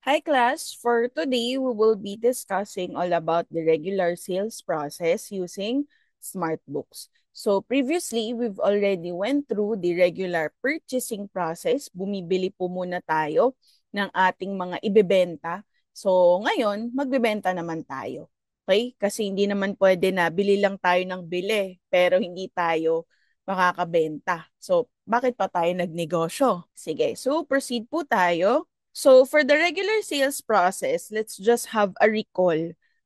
Hi class, for today we will be discussing all about the regular sales process using SmartBooks. So previously, we've already went through the regular purchasing process. Bumibili po muna tayo ng ating mga ibebenta. So ngayon, magbebenta naman tayo. Okay? Kasi hindi naman pwede na bili lang tayo ng bili pero hindi tayo makakabenta. So bakit pa tayo nagnegosyo? Sige, so proceed po tayo. So for the regular sales process, let's just have a recall.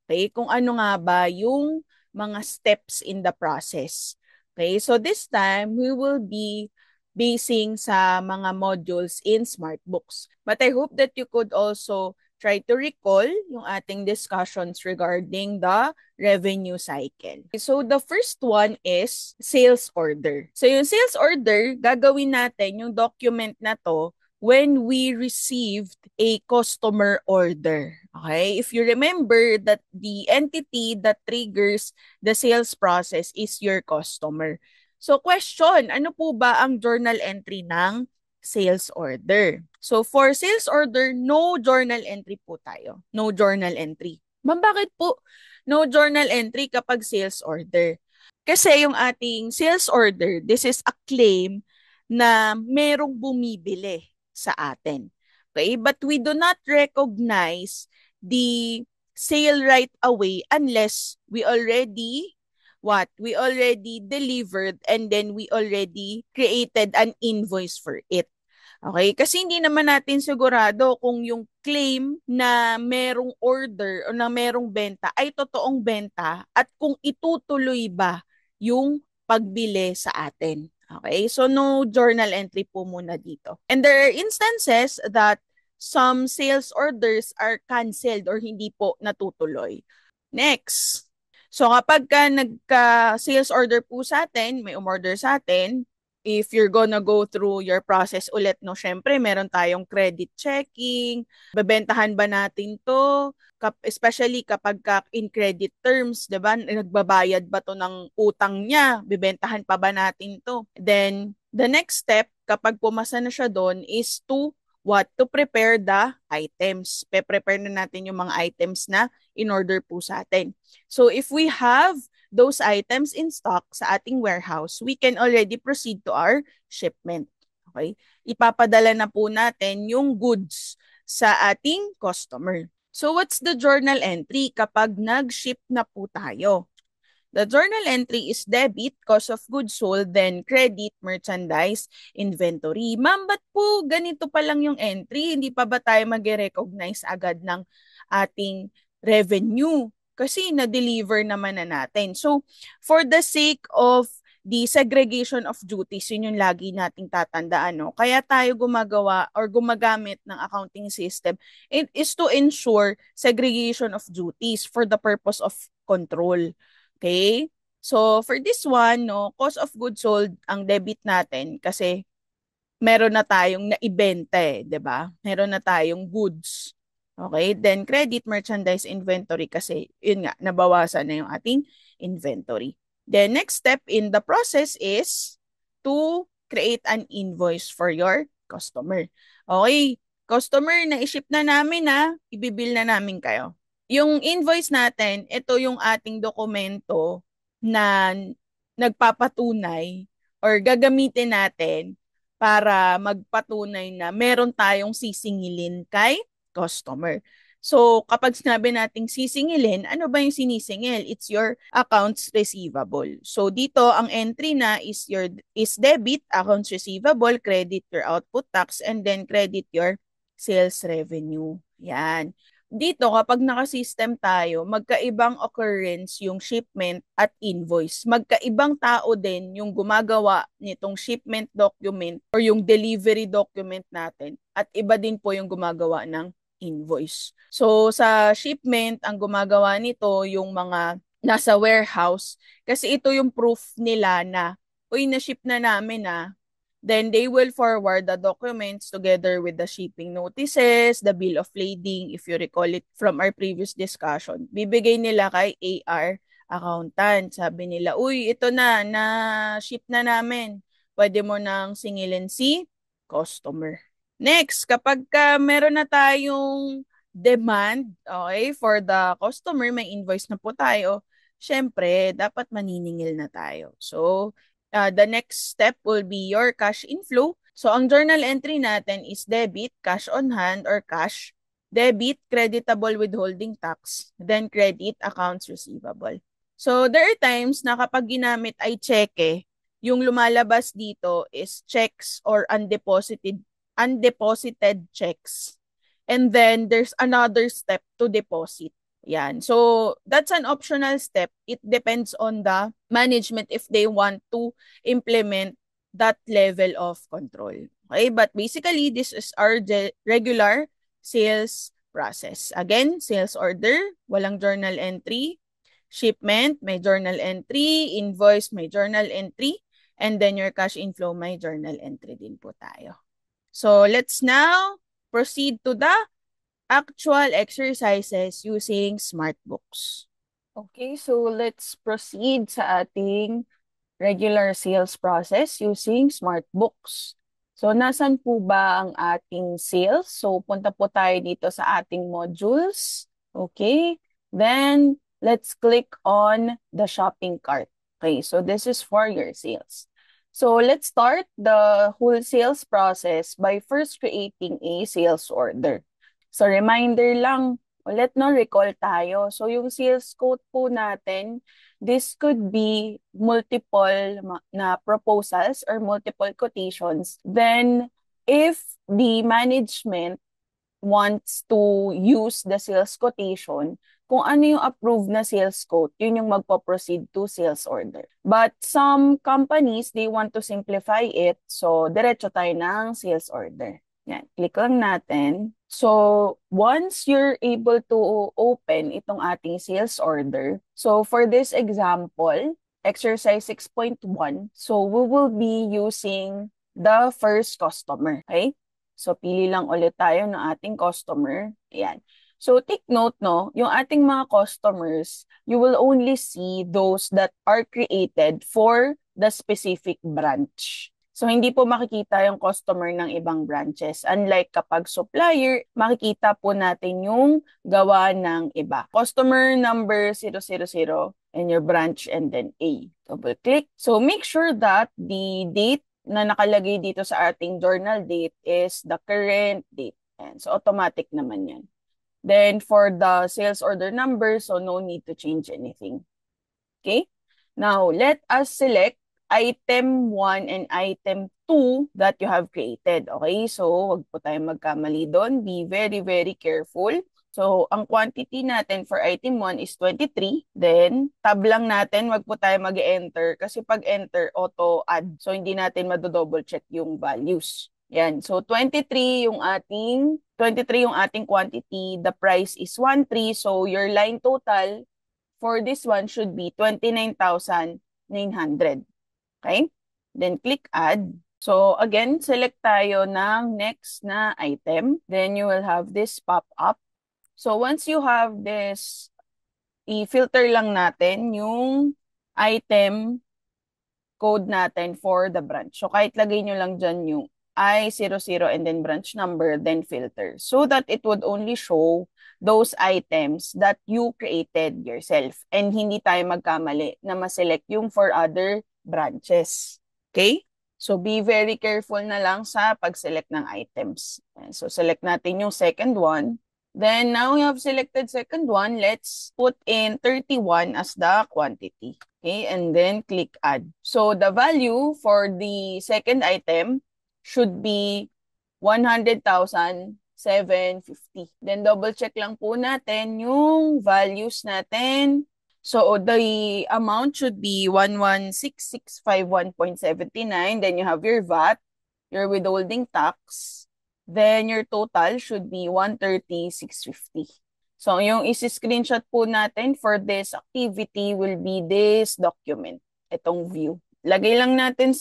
Okay, kung ano nga ba yung mga steps in the process. Okay, so this time we will be basing sa mga modules in SmartBooks. But I hope that you could also try to recall yung ating discussions regarding the revenue cycle. So the first one is sales order. So yung sales order, gagawin natin yung document na to when we received a customer order. Okay? If you remember that the entity that triggers the sales process is your customer. So question, ano po ba ang journal entry ng sales order? So for sales order, no journal entry po tayo. No journal entry. Ma'am, bakit po no journal entry kapag sales order? Kasi yung ating sales order, this is a claim na merong bumibili sa atin. Okay? But we do not recognize the sale right away unless we already what? We already delivered and then we already created an invoice for it. Okay? Kasi hindi naman natin sigurado kung yung claim na merong order o na merong benta ay totoong benta at kung itutuloy ba yung pagbili sa atin. Okay? So no journal entry po muna dito. And there are instances that some sales orders are canceled or hindi po natutuloy. Next. So kapag ka nagka-sales order po sa atin, may umorder sa atin, if you're gonna go through your process ulit, no, syempre, meron tayong credit checking, bebentahan ba natin to, especially kapag in credit terms, di ba, nagbabayad ba to ng utang niya, bebentahan pa ba natin to. Then, the next step, kapag pumasa na siya doon, is to to prepare the items. Pe-prepare na natin yung mga items na in order po sa atin. So, if we have those items in stock sa ating warehouse, we can already proceed to our shipment. Okay? Ipapadala na po natin yung goods sa ating customer. So what's the journal entry kapag nag-ship na po tayo? The journal entry is debit, cost of goods sold, then credit, merchandise, inventory. Ma'am, ba't po ganito pa lang yung entry? Hindi pa ba tayo mag-recognize agad ng ating revenue? Kasi na-deliver naman na natin. So, for the sake of the segregation of duties, yun yung lagi nating tatandaan. No? Kaya tayo gumagawa or gumagamit ng accounting system, it is to ensure segregation of duties for the purpose of control. Okay? So, for this one, no, cost of goods sold ang debit natin kasi meron na tayong naibenta eh, 'di ba? Meron na tayong goods. Okay? Then credit, merchandise, inventory kasi yun nga nabawasan na yung ating inventory. The next step in the process is to create an invoice for your customer. Okay, customer, na-ship na namin na, ibibil na namin kayo. Yung invoice natin, ito yung ating dokumento na nagpapatunay or gagamitin natin para magpatunay na meron tayong sisingilin kay customer. So, kapag sinabi nating sisingilin, ano ba yung sinisingil? It's your accounts receivable. So, dito ang entry na is debit, accounts receivable, credit your output tax, and then credit your sales revenue. Yan. Dito, kapag naka-system tayo, magkaibang occurrence yung shipment at invoice. Magkaibang tao din yung gumagawa nitong shipment document or yung delivery document natin. At iba din po yung gumagawa ng invoice. So, sa shipment, ang gumagawa nito yung mga nasa warehouse kasi ito yung proof nila na, uy, na-ship na namin na. Then they will forward the documents together with the shipping notices, the bill of lading, if you recall it from our previous discussion. Bibigay nila kay AR accountant. Sabi nila, uy, ito na-ship na namin. Pwede mo nang singilin si customer. Next, kapag meron na tayong demand, okay, for the customer, may invoice na po tayo, syempre, dapat maniningil na tayo. So, the next step will be your cash inflow. So, ang journal entry natin is debit, cash on hand, or cash, debit, creditable withholding tax, then credit, accounts receivable. So, there are times na kapag ginamit ay cheque, yung lumalabas dito is checks or undeposited checks. And then there's another step to deposit. Yan. So that's an optional step. It depends on the management if they want to implement that level of control. Okay, but basically this is our regular sales process. Again, sales order, walang journal entry. Shipment, may journal entry. Invoice, may journal entry. And then your cash inflow, may journal entry din po tayo. So let's now proceed to the actual exercises using SmartBooks. Okay, so let's proceed sa ating regular sales process using SmartBooks. So nasan po ba ang ating sales? So punta po tayo dito sa ating modules. Okay, then let's click on the shopping cart. Okay, so this is for your sales. So let's start the whole sales process by first creating a sales order. So reminder lang, ulit no, recall tayo. So yung sales quote po natin, this could be multiple na proposals or multiple quotations. Then if the management wants to use the sales quotation, kung ano yung approved na sales quote, yun yung magpo-proceed to sales order. But some companies, they want to simplify it, so diretso tayo ng sales order. Yan, click lang natin. So, once you're able to open itong ating sales order, so for this example, exercise 6.1, so we will be using the first customer, okay? So, pili lang ulit tayo ng ating customer. Ayan. So, take note, no, yung ating mga customers, you will only see those that are created for the specific branch. So, hindi po makikita yung customer ng ibang branches. Unlike kapag supplier, makikita po natin yung gawa ng iba. Customer number 000 and your branch and then A. Double click. So, make sure that the date na nakalagay dito sa ating journal date is the current date. And so, automatic naman yan. Then, for the sales order number, so no need to change anything. Okay? Now, let us select item 1 and item 2 that you have created. Okay? So, wag po tayong magkamali doon. Be very, very careful. So, ang quantity natin for item 1 is 23. Then, tab lang natin, wag po tayo mag-enter kasi pag enter, auto-add. So, hindi natin madodouble check yung values. Yan. So, 23 yung ating quantity. The price is 13. So, your line total for this one should be 29,900. Okay? Then, click add. So, again, select tayo ng next na item. Then, you will have this pop up. So, once you have this, i-filter lang natin yung item code natin for the branch. So, kahit lagay nyo lang dyan yung I00 and then branch number, then filter. So that it would only show those items that you created yourself. And hindi tayo magkamali na ma-select yung for other branches. Okay? So, be very careful na lang sa pag-select ng items. So, select natin yung second one. Then, now we have selected second one. Let's put in 31 as the quantity. Okay, and then click add. So, the value for the second item should be 100,750. Then, double check lang po natin yung values natin. So, the amount should be 116,651.79. Then, you have your VAT, your withholding tax. Then, your total should be 130,650. So, yung isi-screenshot po natin for this activity will be this document, itong view. Lagay lang natin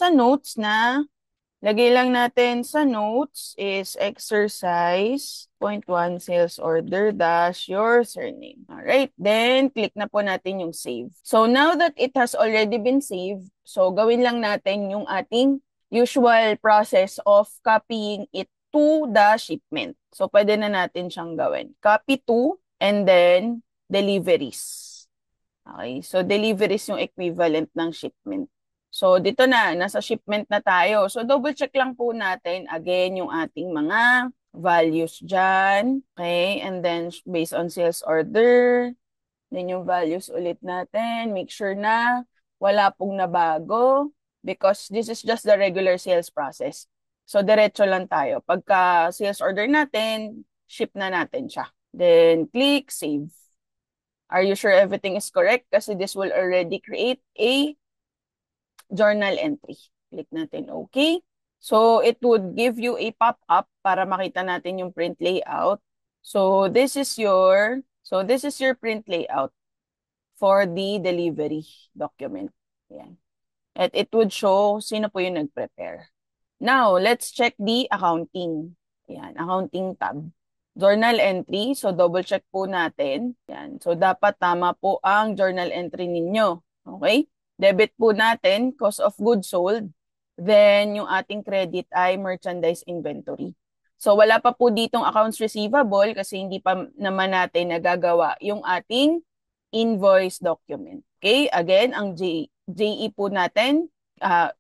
sa notes is exercise 0.1 sales order dash your surname. Alright, then click na po natin yung save. So, now that it has already been saved, so gawin lang natin yung ating usual process of copying it to the shipment. So, pwede na natin siyang gawin. Copy to, and then deliveries. Okay, so deliveries yung equivalent ng shipment. So, dito na, nasa shipment na tayo. So, double check lang po natin, again, yung ating mga values dyan. Okay, and then based on sales order, then yung values ulit natin. Make sure na wala pong nabago because this is just the regular sales process. So, diretso lang tayo. Pagka sales order natin, ship na natin siya. Then, click save. Are you sure everything is correct? Kasi this will already create a journal entry. Click natin OK. So, it would give you a pop-up para makita natin yung print layout. So, this is your print layout for the delivery document. Ayan. At it would show sino po yung nag-prepare. Now, let's check the accounting. Ayan, accounting tab. Journal entry. So, double check po natin. Yan. So, dapat tama po ang journal entry ninyo. Okay? Debit po natin, cost of goods sold. Then, yung ating credit ay merchandise inventory. So, wala pa po ditong accounts receivable kasi hindi pa naman natin nagagawa yung ating invoice document. Okay? Again, ang JE po natin,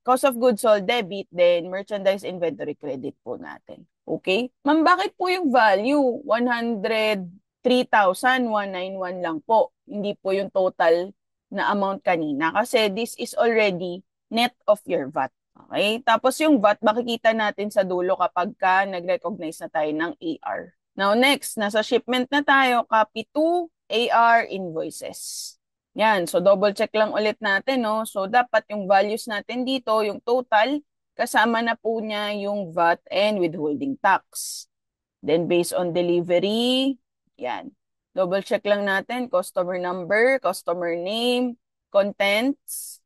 cost of goods sold debit, then merchandise inventory credit po natin. Okay? Ma'am, bakit po yung value 103,191 lang po? Hindi po yung total na amount kanina kasi this is already net of your VAT. Okay? Tapos yung VAT, makikita natin sa dulo kapag ka nag-recognize na tayo ng AR. Now next, nasa shipment na tayo, copy to AR invoices. Yan, so double check lang ulit natin, no? So dapat yung values natin dito, yung total, kasama na po niya yung VAT and withholding tax. Then based on delivery, yan. Double check lang natin, customer number, customer name, contents,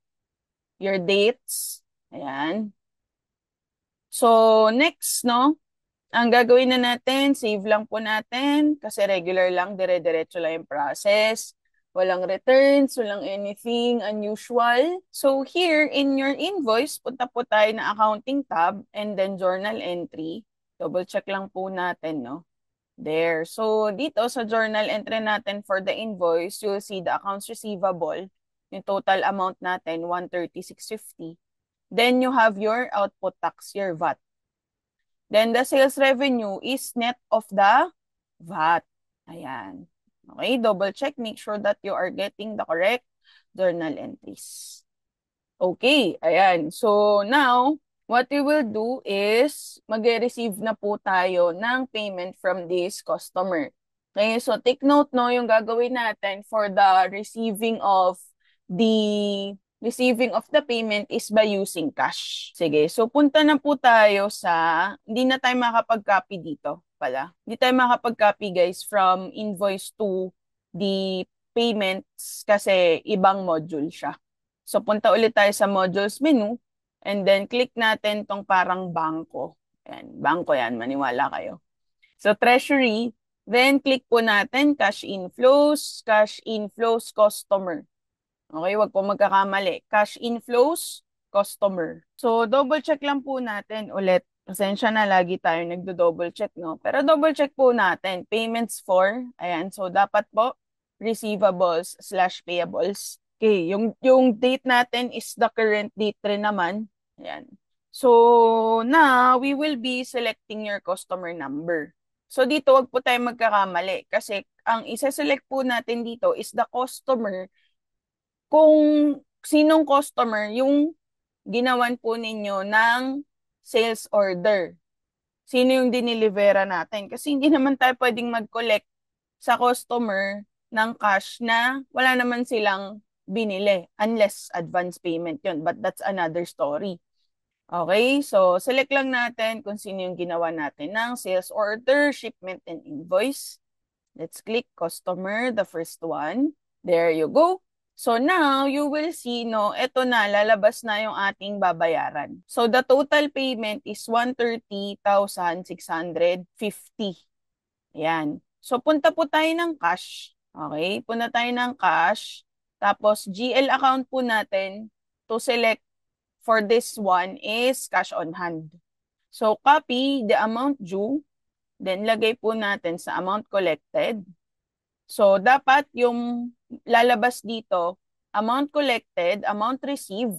your dates. Ayan. So next, no? Ang gagawin na natin, save lang po natin kasi regular lang, dire-diretso lang yung process. Walang returns, walang anything unusual. So here, in your invoice, punta po tayo na accounting tab and then journal entry. Double check lang po natin, no? There. So dito sa journal entry natin for the invoice, you'll see the accounts receivable. Yung total amount natin, 136.50. Then you have your output tax, your VAT. Then the sales revenue is net of the VAT. Ayan. Okay, double check. Make sure that you are getting the correct journal entries. Okay, ayan. So now, what we will do is mag-receive na po tayo ng payment from this customer. Okay, so take note, no, yung gagawin natin for the receiving of the payment is by using cash. Sige, so punta na po tayo sa, hindi na tayo makapag-copy dito pala. Hindi tayo makapag-copy guys from invoice to the payments kasi ibang module siya. So punta ulit tayo sa modules menu and then click natin tong parang bangko. Ayan, bangko yan, maniwala kayo. So treasury, then click po natin cash inflows, customer. Okay, wag po magkakamali. Cash inflows, customer. So, double check lang po natin ulit. Pasensya na, lagi tayo nagdo-double check, no? Pero double check po natin. Payments for, ayan. So, dapat po, receivables/payables. Okay, yung date natin is the current date rin naman. Ayan. So, now, we will be selecting your customer number. So, dito, wag po tayo magkakamali. Kasi, ang isa-select po natin dito is the customer kung sinong customer yung ginawan po ninyo ng sales order. Sino yung dinilivera natin? Kasi hindi naman tayo pwedeng mag-collect sa customer ng cash na wala naman silang binili unless advance payment yun. But that's another story. Okay, so select lang natin kung sino yung ginawa natin ng sales order, shipment, and invoice. Let's click customer, the first one. There you go. So now, you will see, no, eto na, lalabas na yung ating babayaran. So the total payment is 130,650. Ayan. So punta po tayo ng cash. Okay, punta tayo ng cash. Tapos GL account po natin to select for this one is cash on hand. So, copy the amount due, then lagay po natin sa amount collected. So, dapat yung lalabas dito, amount collected, amount received,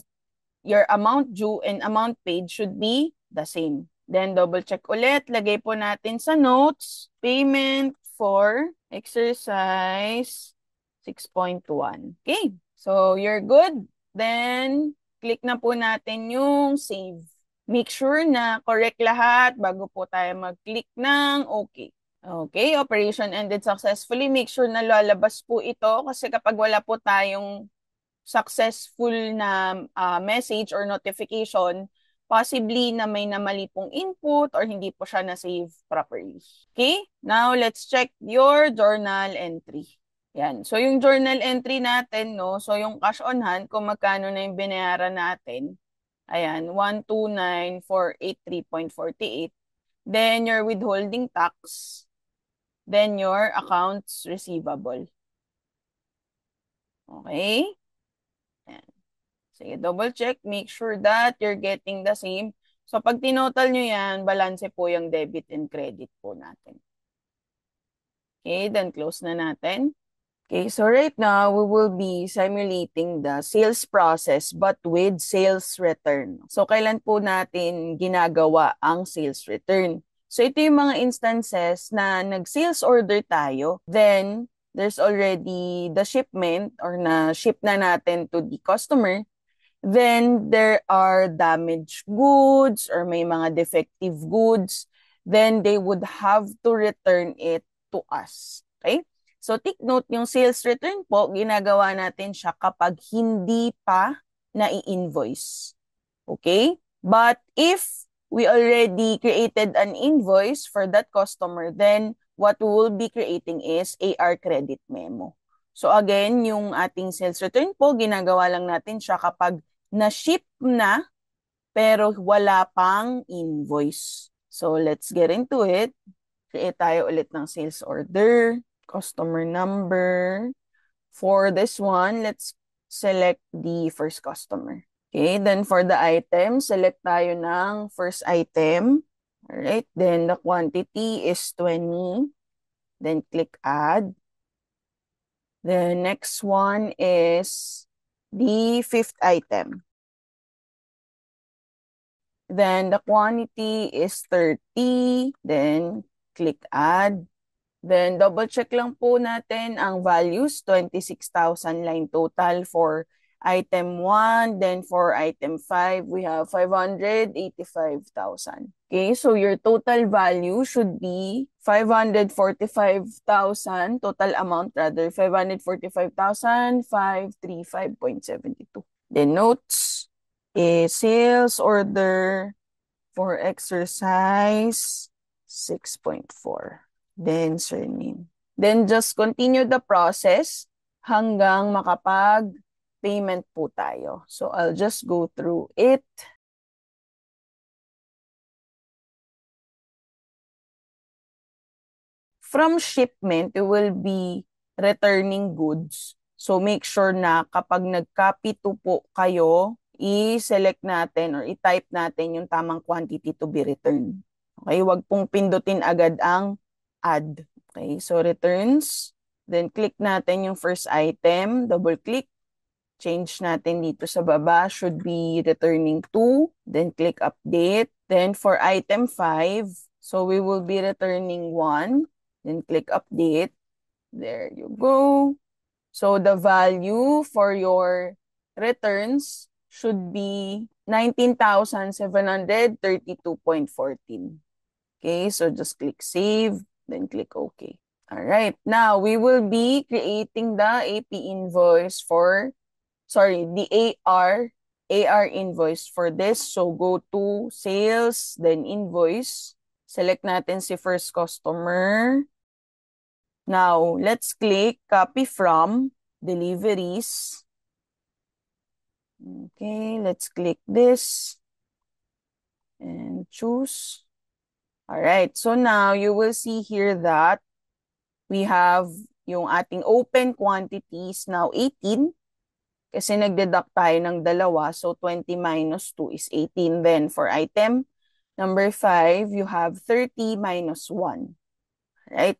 your amount due, and amount paid should be the same. Then, double check ulit. Lagay po natin sa notes, payment for exercise 6.1. Okay, so you're good. Then, click na po natin yung save. Make sure na correct lahat bago po tayo mag-click ng okay. Okay, operation ended successfully. Make sure na lalabas po ito kasi kapag wala po tayong successful na message or notification, possibly na may namali pong input or hindi po siya na-save properly. Okay, now let's check your journal entry. Yan. So yung journal entry natin, no? So yung cash on hand, kung magkano na yung binayaran natin, ayan, 129,483.48. Then your withholding tax, then your accounts receivable. Okay? Ayan. Sige, double check. Make sure that you're getting the same. So, pag tinotal nyo yan, balanse po yung debit and credit po natin. Okay, then close na natin. Okay, so right now, we will be simulating the sales process but with sales return. So, kailan po natin ginagawa ang sales return? So, ito yung mga instances na nag-sales order tayo. Then, there's already the shipment or na-ship na natin to the customer. Then, there are damaged goods or may mga defective goods. Then, they would have to return it to us. Okay? So, take note, yung sales return po, ginagawa natin siya kapag hindi pa na-i-invoice. Okay? But if we already created an invoice for that customer, then what we will be creating is AR credit memo. So, again, yung ating sales return po, ginagawa lang natin siya kapag na-ship na, pero wala pang invoice. So, let's get into it. Create tayo ulit ng sales order. Customer number. For this one, let's select the first customer. Okay, then for the item, select tayo ng first item. Alright, then the quantity is 20. Then click add. The next one is the fifth item. Then the quantity is 30. Then click add. Then, double check lang po natin ang values, 26,000 line total for item 1. Then, for item 5, we have 585,000. Okay, so your total value should be 545,000, total amount rather, 545,535.72. Then, notes is sales order for exercise 6.4. Then surname. Then just continue the process hanggang makapag-payment po tayo. So I'll just go through it. From shipment, you will be returning goods. So make sure na kapag nag-copy to po kayo, i-select natin or i-type natin yung tamang quantity to be returned. Okay, wag pong pindutin agad ang add. Okay, so returns. Then click natin yung first item. Double click. Change natin dito sa baba. Should be returning 2. Then click update. Then for item 5, so we will be returning 1. Then click update. There you go. So the value for your returns should be 19,732.14. Okay, so just click save. Then click OK. All right. Now, we will be creating the AP invoice for, the AR invoice for this. So, go to sales, then invoice. Select natin si first customer. Now, let's click copy from deliveries. Okay, let's click this and choose. All right, so now you will see here that we have yung ating open quantities now 18 kasi nagdeduct tayo ng dalawa. So 20 minus 2 is 18. Then for item Number 5, you have 30 minus 1. Right?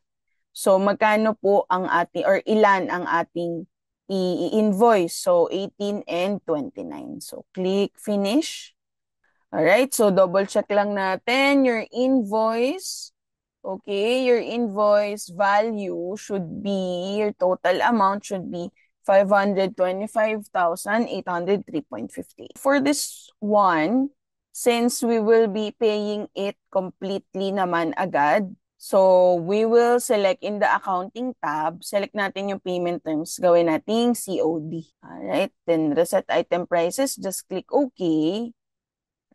So, magkano po ang ating, or ilan ang ating i-invoice? So, 18 and 29. So, click finish. Alright, so double check lang natin your invoice. Okay, your invoice value should be, your total amount should be 525,803.50. For this one, since we will be paying it completely naman agad, so we will select in the accounting tab, select natin yung payment terms, gawin nating COD. Alright, then reset item prices, just click OK.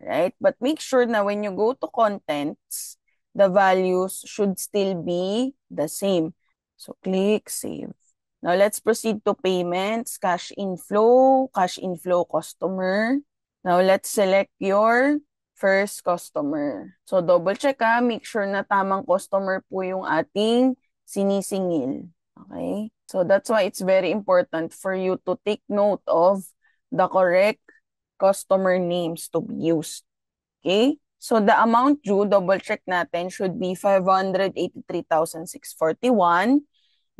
Right? But make sure na when you go to contents, the values should still be the same. So click save. Now let's proceed to payments, cash inflow customer. Now let's select your first customer. So double check make sure na tamang customer po yung ating sinisingil. Okay? So that's why it's very important for you to take note of the correct customer names to be used. Okay? So the amount due, double check natin, should be 583,641.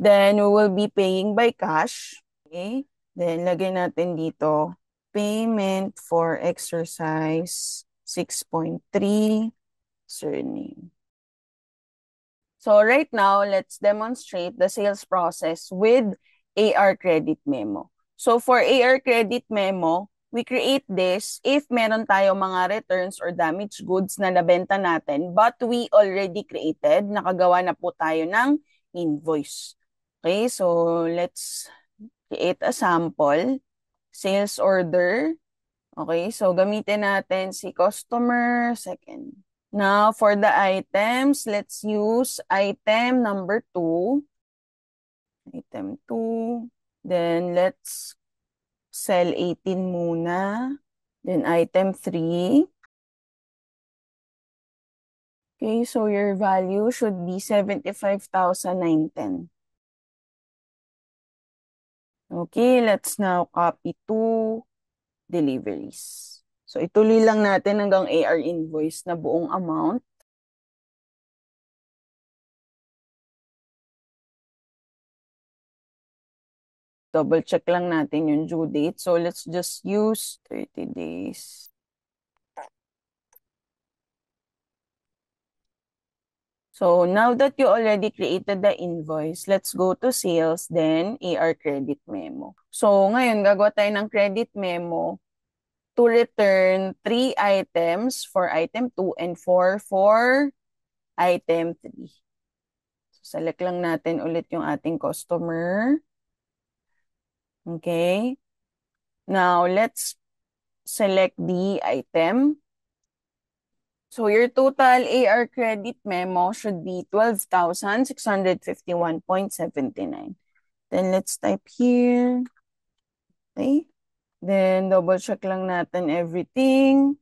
Then we will be paying by cash. Okay? Then lagay natin dito, payment for exercise 6.3, surname. So right now, let's demonstrate the sales process with AR credit memo. So for AR credit memo, we create this if meron tayo mga returns or damaged goods na nabenta natin, but we already created, nakagawa na po tayo ng invoice. Okay, so let's create a sample. Sales order. Okay, so gamitin natin si customer second. Now, for the items, let's use item number 2. Item 2. Then, let's sell 18 muna. Then, item 3. Okay, so your value should be 75,910. Okay, let's now copy 2 deliveries. So, ituloy lang natin hanggang AR invoice na buong amount. Double check lang natin yung due date. So, let's just use 30 days. So, now that you already created the invoice, let's go to sales, then AR credit memo. So, ngayon, gagawa tayo ng credit memo to return 3 items for item 2 and 4 for item 3. So, select lang natin ulit yung ating customer. Okay. Now, let's select the item. So your total AR credit memo should be 12,651.79. Then let's type here. Okay. Then double check lang natin everything.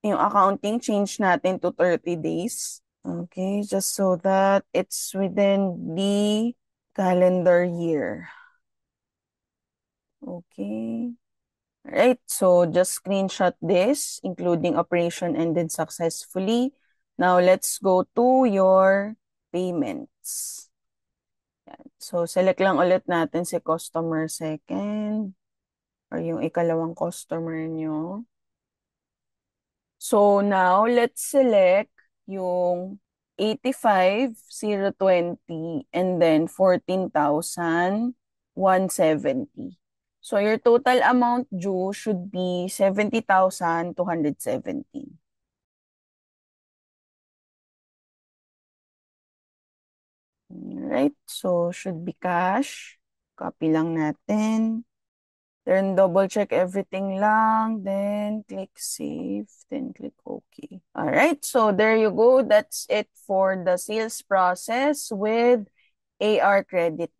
Yung accounting change natin to 30 days. Okay, just so that it's within the calendar year. Okay. Right, so just screenshot this, including operation ended successfully. Now, let's go to your payments. Yan. So, select lang ulit natin si customer second or yung ikalawang customer nyo. So, now, let's select yung 85,020 and then 14,170. So your total amount due should be 70,217. Alright, so should be cash. Copy lang natin. Then double check everything lang. Then click save. Then click OK. Alright, so there you go. That's it for the sales process with AR credit.